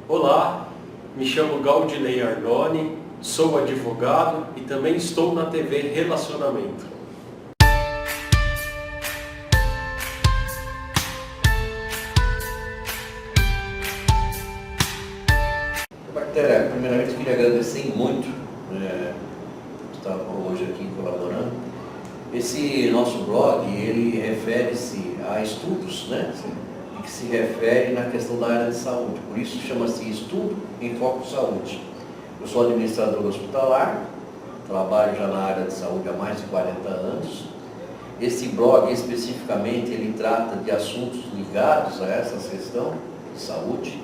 Olá, me chamo Gaudinei Arnone, sou advogado e também estou na TV Relacionamento. Bactéria, primeiramente queria agradecer muito estar hoje aqui colaborando. Esse nosso blog, ele refere-se a estudos, né? Que se refere na questão da área de saúde, por isso chama-se Estudo em Foco Saúde. Eu sou administrador hospitalar, trabalho já na área de saúde há mais de 40 anos. Esse blog especificamente ele trata de assuntos ligados a essa questão de saúde.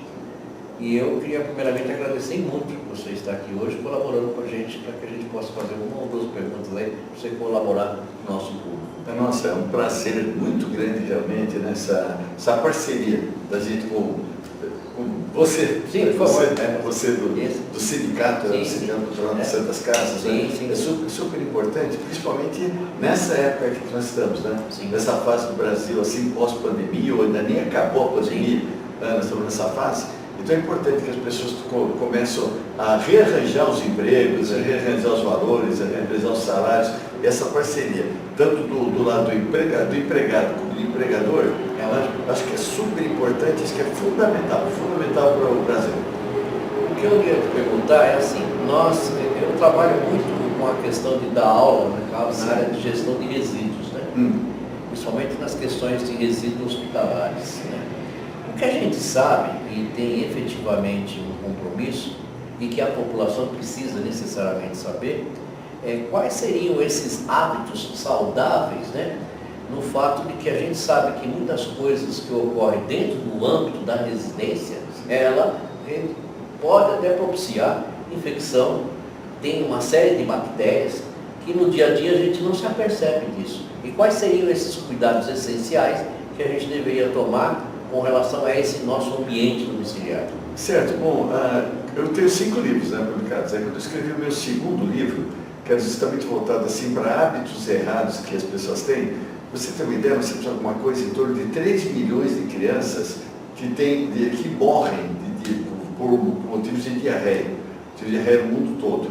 E eu queria primeiramente agradecer muito por você estar aqui hoje colaborando com a gente, para que a gente possa fazer uma ou duas perguntas aí, para você colaborar com o nosso público. Nossa, é um prazer muito grande realmente nessa parceria da gente com você. Sim, por favor. Você do sindicato, sim, do Sindicato Cultural de Santas Casas. Sim, sim. É super importante, principalmente nessa época que nós estamos, né? Sim. Nessa fase do Brasil, assim, pós-pandemia, ou ainda nem acabou a pandemia, né? Nós estamos nessa fase. Então é importante que as pessoas comecem a rearranjar os empregos, a rearranjar os valores, a rearranjar os salários, e essa parceria, tanto do lado do empregado como do empregador, acho que é super importante, isso que é fundamental para o Brasil. O que eu queria te perguntar é assim, eu trabalho muito com a questão de dar aula na área de gestão de resíduos, né? Principalmente nas questões de resíduos hospitalares, né? O que a gente sabe e tem efetivamente um compromisso e que a população precisa necessariamente saber quais seriam esses hábitos saudáveis, né? No fato de que a gente sabe que muitas coisas que ocorrem dentro do âmbito da residência, ela pode até propiciar infecção, tem uma série de bactérias que no dia a dia a gente não se apercebe disso. E quais seriam esses cuidados essenciais que a gente deveria tomar com relação a esse nosso ambiente domiciliar? Certo. Bom, eu tenho 5 livros, né, publicados. Aí quando eu escrevi o meu segundo livro, que é justamente voltado assim para hábitos errados que as pessoas têm, você tem uma ideia, nós temos alguma coisa em torno de 3 milhões de crianças que morrem por motivos de diarreia no mundo todo.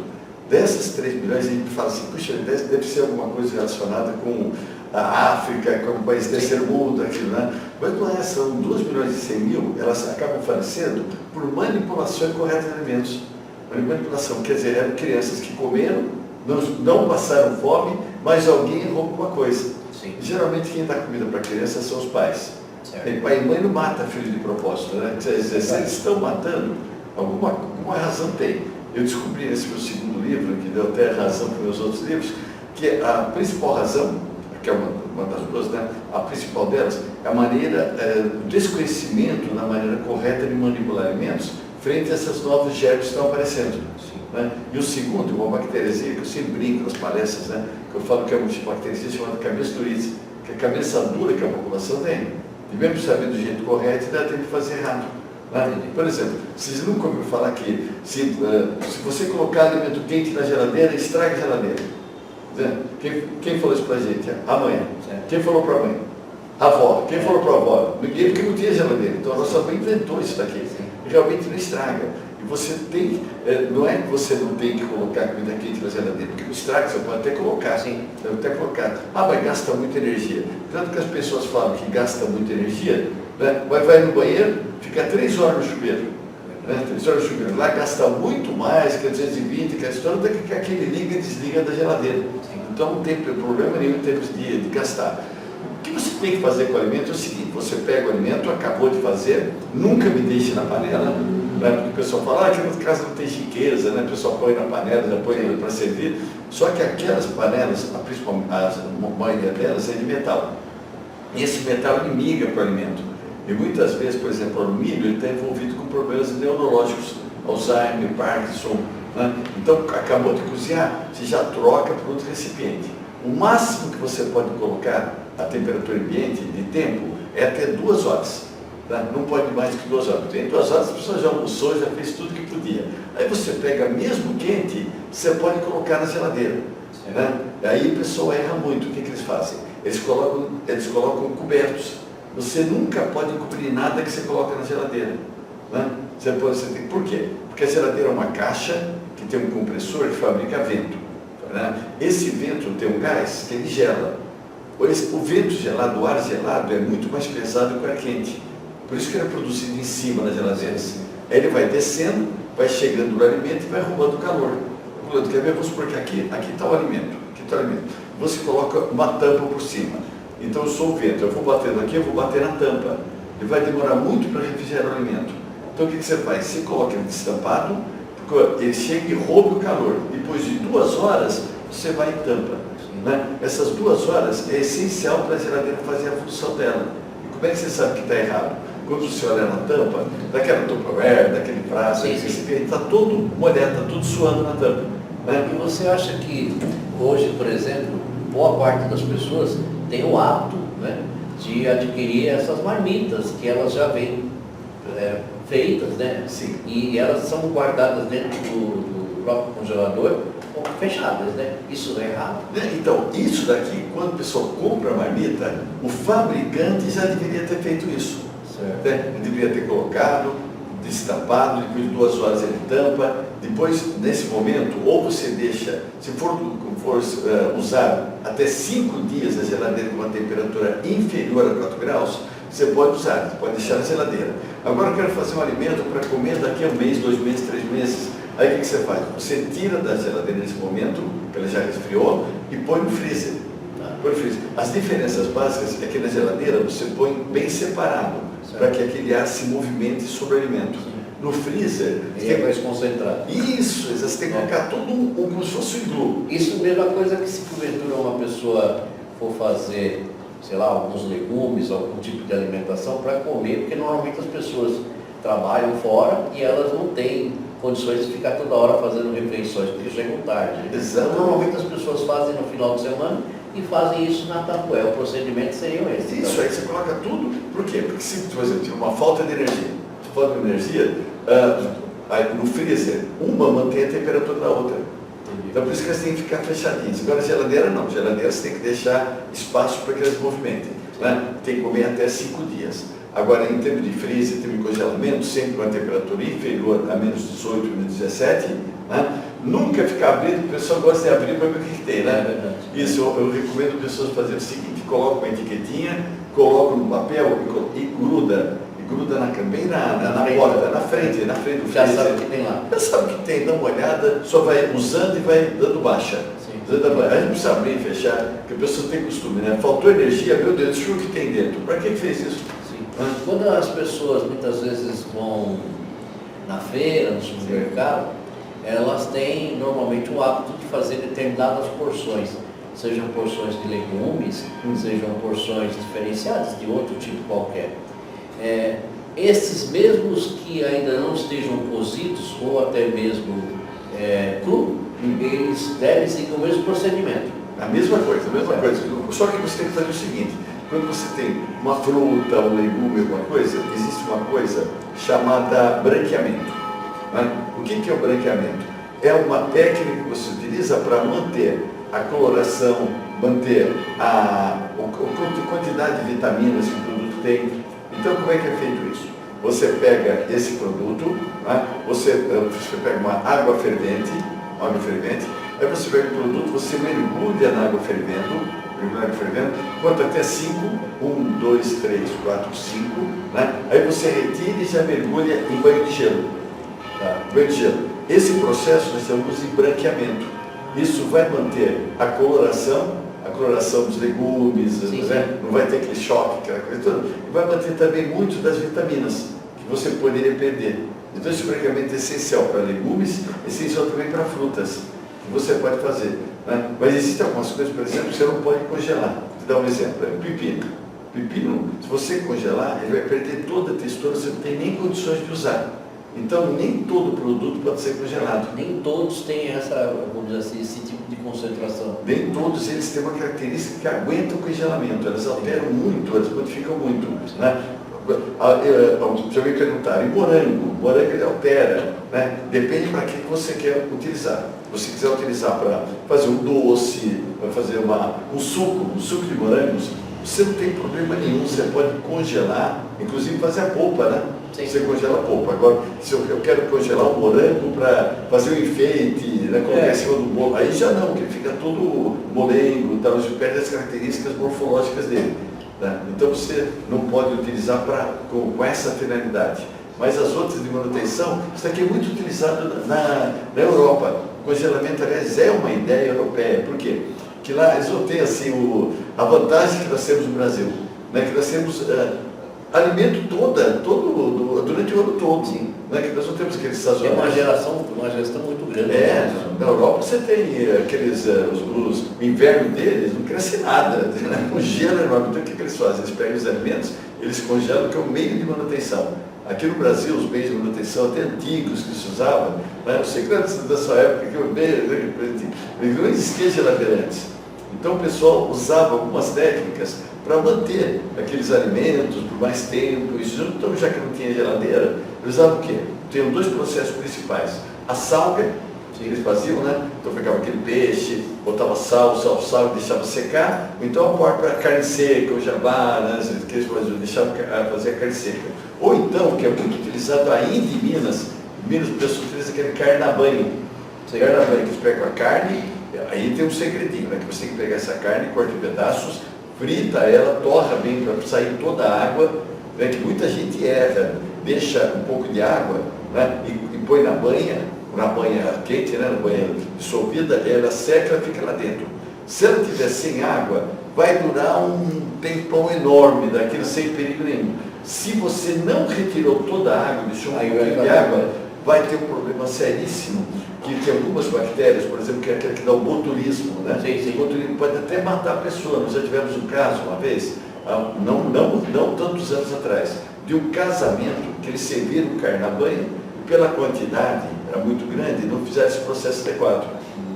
Dessas 3 milhões, a gente fala assim, puxa, deve ser alguma coisa relacionada com a África, com o país terceiro mundo, aquilo, né? Mas não é, são 2 milhões e 100 mil, elas acabam falecendo por manipulação incorreta de alimentos. Manipulação, quer dizer, eram crianças que comeram, não passaram fome, mas alguém errou alguma coisa. Sim. Geralmente quem dá comida para criança são os pais. Certo. Pai e mãe não mata filho de propósito, né? Quer dizer, se eles estão matando, alguma razão tem. Eu descobri nesse meu segundo livro, que deu até razão para os meus outros livros, que a principal razão, que é uma das duas, né? A principal delas é a maneira, o desconhecimento na maneira correta de manipular alimentos frente a esses novos germes que estão aparecendo. Né? E o segundo, uma bactériazinha que eu sempre brinco nas palestras, né? Que eu falo que é uma bactériazinha chamada cabeça durice, que é a cabeça dura que a população tem. E mesmo sabendo do jeito correto, ainda tem que fazer errado. Né? Por exemplo, vocês nunca ouviram falar que se você colocar alimento quente na geladeira, estraga a geladeira. Quem falou isso pra gente? A mãe. Quem falou pra mãe? A avó. Quem falou pra avó? Ninguém, porque não tinha geladeira. Então a nossa mãe inventou isso daqui. Realmente não estraga. E você tem, não é que você não tem que colocar comida quente na geladeira, porque não estraga, você pode até colocar. Sim. Até colocar. Mas gasta muita energia. Tanto que as pessoas falam que gasta muita energia, né? Vai no banheiro, fica 3 horas no chuveiro. Né? 3 horas no chuveiro. Lá gasta muito mais, que é 220, que é a história do que aquele liga e desliga da geladeira. Então não tem problema nenhum em termos de gastar. O que você tem que fazer com o alimento é o seguinte: você pega o alimento, acabou de fazer, nunca me deixe na panela, né? Porque o pessoal fala, aqui na casa não tem chiqueza, né? O pessoal põe na panela, já põe para servir. Só que aquelas panelas, a maioria delas é de metal. E esse metal migra para o alimento. E muitas vezes, por exemplo, o alumínio ele está envolvido com problemas neurológicos, Alzheimer, Parkinson. Né? Então, acabou de cozinhar, você já troca para outro recipiente. O máximo que você pode colocar a temperatura ambiente de tempo é até 2 horas. Tá? Não pode mais que 2 horas. Em 2 horas a pessoa já almoçou, já fez tudo que podia. Aí você pega mesmo quente, você pode colocar na geladeira. Né? Aí a pessoa erra muito. O que eles fazem? Eles colocam cobertos. Você nunca pode cobrir nada que você coloca na geladeira. Né? Você tem, por quê? Porque a geladeira é uma caixa que tem um compressor que fabrica vento. Né? Esse vento tem um gás que ele gela. O vento gelado, o ar gelado é muito mais pesado que o ar quente. Por isso que ele é produzido em cima das geladeiras. Aí ele vai descendo, vai chegando no alimento e vai roubando calor. Quer ver? Vamos supor que aqui está o alimento. Aqui está o alimento. Você coloca uma tampa por cima. Então eu sou o vento, eu vou batendo aqui, eu vou bater na tampa. Ele vai demorar muito para refrigerar o alimento. Então o que você faz? Você coloca ele destampado, ele chega e rouba o calor. Depois de 2 horas, você vai e tampa. Né? Essas 2 horas é essencial para a geladeira fazer a função dela. E como é que você sabe que está errado? Quando você olha na tampa, daquela Tupperware, daquele prazo, está todo molhado, está tudo suando na tampa. Né? E você acha que hoje, por exemplo, boa parte das pessoas tem o hábito, né, de adquirir essas marmitas que elas já vêm feitas, né? Sim. E elas são guardadas dentro do próprio congelador, fechadas, né? Isso é errado? Então, isso daqui, quando a pessoa compra a marmita, o fabricante já deveria ter feito isso. Né? Ele deveria ter colocado, destapado, depois de 2 horas ele tampa. Depois, nesse momento, ou você deixa, se for usar até 5 dias a geladeira com uma temperatura inferior a 4 graus, você pode usar, você pode deixar na geladeira. Agora eu quero fazer um alimento para comer daqui a 1 mês, 2 meses, 3 meses. Aí o que você faz? Você tira da geladeira nesse momento, que ela já resfriou, e põe no freezer. Põe no freezer. As diferenças básicas é que na geladeira você põe bem separado, para que aquele ar se movimente sobre o alimento. No freezer... Ele vai se concentrar. Isso, você tem que colocar tudo como se fosse um iglu. Isso mesmo é coisa que se porventura uma pessoa for fazer, sei lá, alguns legumes, algum tipo de alimentação para comer, porque normalmente as pessoas trabalham fora e elas não têm condições de ficar toda hora fazendo refeições, porque chegam tarde. Exatamente. Então, normalmente as pessoas fazem no final de semana e fazem isso na Tupperware. O procedimento seria esse. Isso, aí você coloca tudo. Por quê? Porque se, por exemplo, tiver uma falta de energia, no freezer, uma mantém a temperatura da outra. Então por isso que elas têm que ficar fechadinhas. Agora a geladeira não, a geladeira você tem que deixar espaço para que elas se movimentem. Né? Tem que comer até 5 dias. Agora em termos de freezer, em termos de congelamento, sempre uma temperatura inferior a menos 18, menos 17, né? Nunca ficar abrindo, o pessoal gosta de abrir para ver o que tem, né? Isso, eu recomendo pessoas fazerem o seguinte, colocam uma etiquetinha, colocam no papel e gruda bem na porta, na frente do freezer. Já sabe o que tem lá. Já sabe o que tem, dá uma olhada, só vai usando e vai dando baixa. A gente precisa abrir e fechar, porque a pessoa tem costume, né? Faltou energia, meu Deus, deixa eu ver o que tem dentro. Para que fez isso? Sim. Quando as pessoas muitas vezes vão na feira, no supermercado, elas têm normalmente o hábito de fazer determinadas porções, sejam porções de legumes, sejam porções diferenciadas de outro tipo qualquer. Esses mesmos que ainda não estejam cozidos ou até mesmo cru, eles devem seguir o mesmo procedimento. A mesma coisa. Só que você tem que fazer o seguinte, quando você tem uma fruta, um legume, alguma coisa, existe uma coisa chamada branqueamento. Né? O que é o branqueamento? É uma técnica que você utiliza para manter a coloração, manter a quantidade de vitaminas que o produto tem. Então, como é que é feito isso? Você pega esse produto, né? você pega uma água fervente, aí você pega o produto, você mergulha na água fervendo, conta até 5, 1, 2, 3, 4, 5, né? Aí você retira e já mergulha em banho de gelo. Banho de gelo. Esse processo nós chamamos de branqueamento. Isso vai manter a coloração dos legumes, né? Não vai ter aquele choque, aquela coisa toda. E vai manter também muito das vitaminas que você poderia perder. Então esse branqueamento é essencial para legumes, é essencial também para frutas, que você pode fazer. Né? Mas existem algumas coisas, por exemplo, que você não pode congelar. Vou dar um exemplo, pepino. Pepino, se você congelar, ele vai perder toda a textura, você não tem nem condições de usar. Então, nem todo produto pode ser congelado. Nem todos têm vamos dizer assim, esse tipo de concentração. Nem todos eles têm uma característica que aguenta o congelamento. Elas alteram muito, elas modificam muito. Né? Já me perguntaram, e morango ele altera. Né? Depende para que você quer utilizar. Se você quiser utilizar para fazer um doce, para fazer um suco de morangos, você não tem problema nenhum, você pode congelar, inclusive fazer a polpa, né? Sim. Você congela a polpa. Agora, se eu quero congelar um morango para fazer um enfeite, né, colocar em cima do bolo, aí já não, porque ele fica todo molengo, tal, você perde as características morfológicas dele. Né? Então você não pode utilizar com essa finalidade. Mas as outras de manutenção, isso aqui é muito utilizado na Europa. O congelamento, aliás, é uma ideia europeia. Por quê? Que lá eles vão ter assim, a vantagem que nós temos no Brasil, né? Que nós temos alimento durante o ano todo. Sim. Né? Que nós não temos aqueles Tem sazonais. uma gestão muito grande. Na Europa você tem aqueles, o inverno deles não cresce nada, né? Um gelo enorme. Então o que eles fazem? Eles pegam os alimentos, eles congelam, que é o meio de manutenção. Aqui no Brasil, os meios de manutenção até antigos que se usavam, né? Eu sei que da sua época que eu não existia geladeira antes. Então o pessoal usava algumas técnicas para manter aqueles alimentos por mais tempo. Então, já que não tinha geladeira, eles usavam o quê? Tinham dois processos principais. A salga, que eles faziam, né? Então pegava aquele peixe, botava sal e deixava secar, ou então a própria carne seca, o jabá, né? Que eles deixavam fazer a carne seca. Ou então, que é muito utilizado ainda em Minas o pessoal utiliza aquele carne-banho. Carne-banho, que eles pegam a carne, aí tem um segredinho, né? Que você tem que pegar essa carne, corta em pedaços, frita ela, torra bem para sair toda a água, né? Que muita gente erra, deixa um pouco de água, né? E põe na banha quente, né? Na banha dissolvida, ela seca, ela fica lá dentro. Se ela estiver sem água, vai durar um tempão enorme daquilo sem perigo nenhum. Se você não retirou toda a água, deixou um pouquinho de água, vai ter um problema seríssimo, que tem algumas bactérias, por exemplo, que é aquela que dá o botulismo, né? Sim. O botulismo pode até matar a pessoa. Nós já tivemos um caso uma vez, não tantos anos atrás, de um casamento que eles serviram carne-banho e pela quantidade, era muito grande, não fizeram esse processo adequado.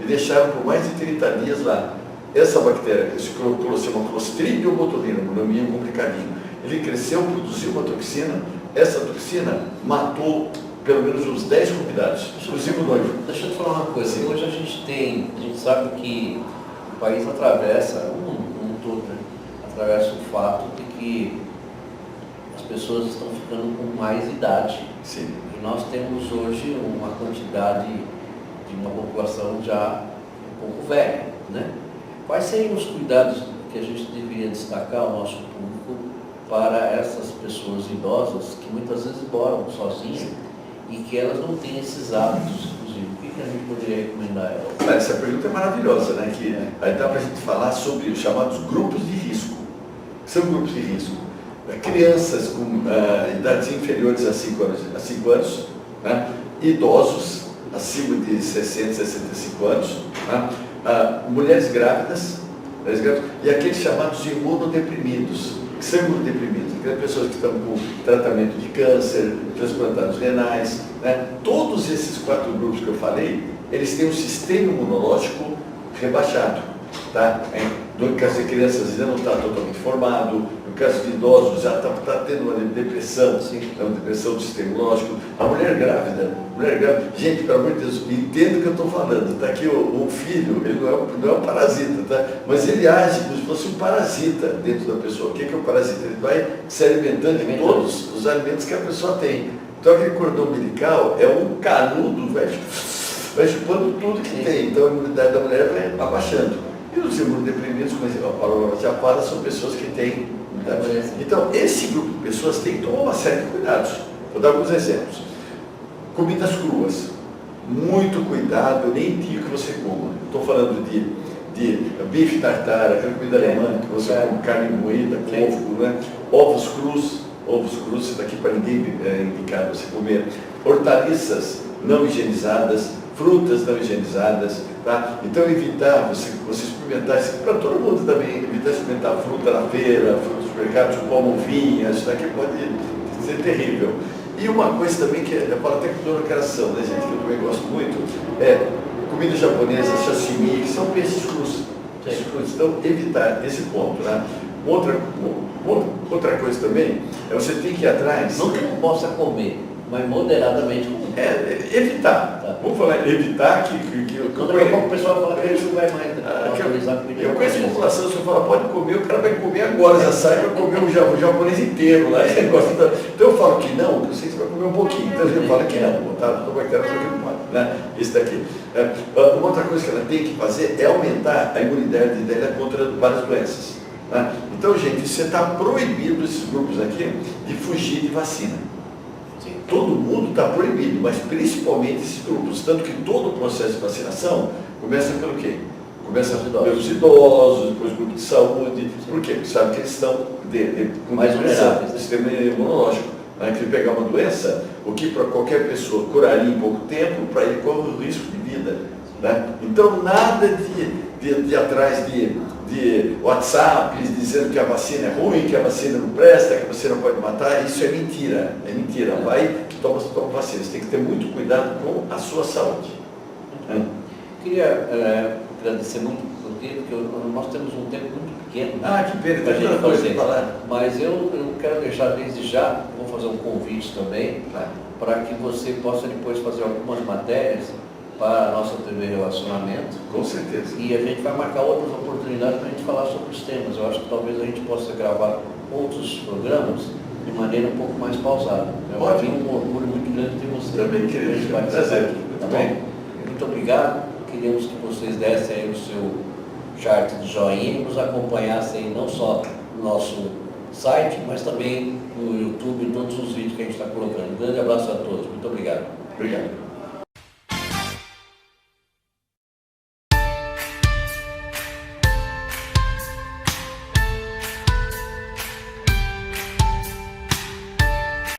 E deixaram por mais de 30 dias lá. Essa bactéria, se chama Clostridium botulinum, um nome complicadinho. Ele cresceu, produziu uma toxina, essa toxina matou pelo menos uns 10 convidados, inclusive o noivo. Deixa eu te falar uma coisa. Sim. Hoje a gente sabe que o país atravessa, o mundo todo, né? Atravessa o fato de que as pessoas estão ficando com mais idade. Sim. E nós temos hoje uma quantidade de uma população já um pouco velha, né? Quais seriam os cuidados que a gente deveria destacar ao nosso público para essas pessoas idosas que muitas vezes moram sozinhas e que elas não têm esses hábitos, inclusive? O que a gente poderia recomendar a elas? Essa pergunta é maravilhosa, né? Que aí dá para a gente falar sobre os chamados grupos de risco. São grupos de risco. Crianças com idades inferiores a 5 anos, né? Idosos acima de 60, 65 anos, né? Mulheres grávidas e aqueles chamados imunodeprimidos, que são imunodeprimidos, aquelas pessoas que estão com tratamento de câncer, transplantados renais, né? Todos esses 4 grupos que eu falei, eles têm um sistema imunológico rebaixado. Tá? No caso de crianças ainda não está totalmente formado, no caso de idosos já está tendo uma depressão, uma depressão do sistema imunológico. A mulher grávida, gente, pelo amor de Deus, entenda o que eu estou falando, tá? Aqui o filho, ele não é um parasita, tá? Mas ele age como se fosse um parasita dentro da pessoa. O que é o parasita? Ele vai se alimentando de todos os alimentos que a pessoa tem. Então aquele cordão umbilical é um canudo, vai chupando tudo que tem, então a imunidade da mulher vai abaixando. E os imunodeprimidos, como a palavra já fala, são pessoas que têm imunidade. Então, esse grupo de pessoas tem que tomar uma série de cuidados. Vou dar alguns exemplos. Comidas cruas. Muito cuidado, eu nem digo que você coma. Estou falando de bife tartar, aquela comida alemã, que você come carne moída, ovo, né? Ovos crus, isso daqui para ninguém indicar você comer. Hortaliças não higienizadas, frutas não higienizadas, tá? Então evitar você experimentar isso para todo mundo também, evitar experimentar fruta na feira, fruta no supermercado, chupar uvinhas, isso daqui pode ser terrível. E uma coisa também que eu falo até com dor no coração, né, gente, que eu também gosto muito, é comida japonesa, sashimi, que são peixes crus. Então evitar esse ponto, né? Outra coisa também é você tem que ir atrás. Não que não possa comer, mas moderadamente comer. Evitar. Tá. Vamos falar, evitar que Quando daqui a pouco o pessoal fala que ele não vai mais autorizar comida. eu conheço a população, se eu falar, pode comer, o cara vai comer agora, já sai, vai comer o japonês inteiro lá. Então eu falo que não, eu sei que você vai comer um pouquinho, então eu falo que não, botar a bactéria só que não pode, né? Isso daqui. Uma outra coisa que ela tem que fazer é aumentar a imunidade dela contra várias doenças. Né? Então, gente, você está proibido, esses grupos aqui, de fugir de vacina. Sim. Todo mundo está proibido, mas principalmente esses grupos. Tanto que todo o processo de vacinação começa pelo quê? Começa pelos idosos, depois grupo de saúde. Sim. Por quê? Porque sabe que eles estão com mais vulneráveis, do sistema imunológico. Né? Que ele pegar uma doença, o que para qualquer pessoa curaria em pouco tempo, para ele corre o risco de vida. Né? Então, nada de ir atrás de WhatsApp dizendo que a vacina é ruim, que a vacina não presta, que a vacina pode matar, isso é mentira. É mentira. Vai e toma vacina. Você tem que ter muito cuidado com a sua saúde. Queria agradecer muito por tempo, porque nós temos um tempo muito pequeno. Que pena, para a gente fazer. Falar. Mas eu quero deixar desde já, vou fazer um convite também, para que você possa depois fazer algumas matérias para a nossa TV Relacionamento. Com certeza. E a gente vai marcar outras oportunidades para a gente falar sobre os temas. Eu acho que talvez a gente possa gravar outros programas de maneira um pouco mais pausada. Eu tenho um orgulho muito grande de você. Também queria prazer. Tá bom? Muito obrigado. Queríamos que vocês dessem aí o seu chart de joinha e nos acompanhassem não só no nosso site, mas também no YouTube e todos os vídeos que a gente está colocando. Um grande abraço a todos. Muito obrigado. Obrigado.